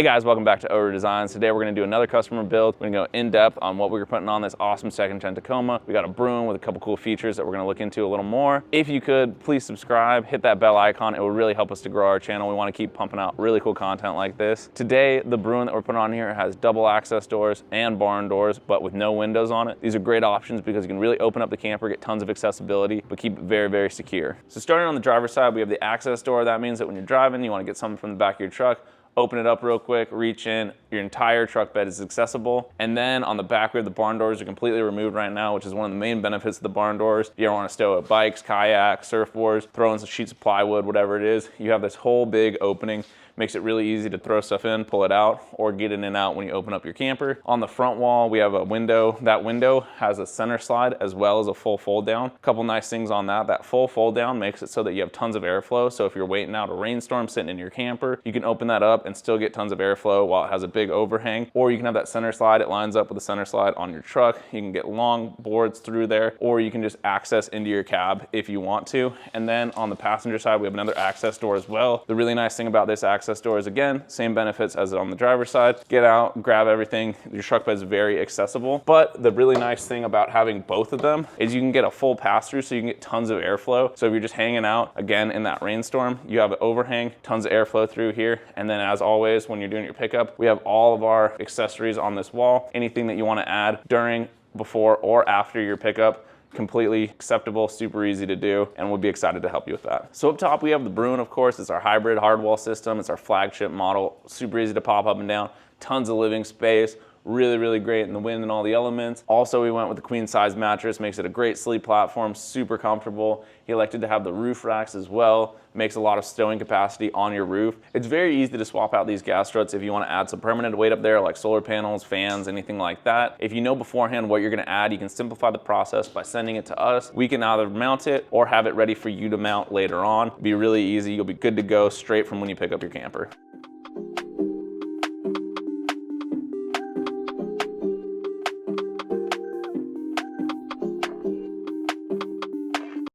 Hey guys, welcome back to Over Designs. Today we're gonna do another customer build. We're gonna go in depth on what we're putting on this awesome second gen Tacoma. We got a Bruin with a couple cool features that we're gonna look into a little more. If you could, please subscribe, hit that bell icon. It will really help us to grow our channel. We wanna keep pumping out really cool content like this. Today, the Bruin that we're putting on here has double access doors and barn doors, but with no windows on it. These are great options because you can really open up the camper, get tons of accessibility, but keep it very, very secure. So starting on the driver's side, we have the access door. That means that when you're driving, you wanna get something from the back of your truck, open it up real quick, reach in, your entire truck bed is accessible. And then on the back rear, the barn doors are completely removed right now, which is one of the main benefits of the barn doors. If you ever want to stow up bikes, kayaks, surfboards, throw in some sheets of plywood, whatever it is, you have this whole big opening. Makes it really easy to throw stuff in, pull it out, or get it in and out when you open up your camper. On the front wall, we have a window. That window has a center slide as well as a full fold down. A couple nice things on that. That full fold down makes it so that you have tons of airflow. So if you're waiting out a rainstorm sitting in your camper, you can open that up and still get tons of airflow while it has a big overhang. Or you can have that center slide. It lines up with the center slide on your truck. You can get long boards through there, or you can just access into your cab if you want to. And then on the passenger side, we have another access door as well. The really nice thing about this access door is, again, same benefits as on the driver's side. Get out, grab everything. Your truck bed is very accessible. But the really nice thing about having both of them is you can get a full pass through, so you can get tons of airflow. So if you're just hanging out, again, in that rainstorm, you have an overhang, tons of airflow through here. And then as always, when you're doing your pickup, we have all of our accessories on this wall. Anything that you want to add during, before, or after your pickup, completely acceptable, super easy to do, and we'll be excited to help you with that. So up top, we have the Bruin, of course. It's our hybrid hardwall system. It's our flagship model, super easy to pop up and down, tons of living space, really great in the wind and all the elements. Also, we went with the queen size mattress, makes it a great sleep platform, super comfortable. He elected to have the roof racks as well, makes a lot of stowing capacity on your roof. It's very easy to swap out these gas struts if you want to add some permanent weight up there, like solar panels, fans, anything like that. If you know beforehand what you're going to add, you can simplify the process by sending it to us. We can either mount it or have it ready for you to mount later on. It'll be really easy. You'll be good to go straight from when you pick up your camper.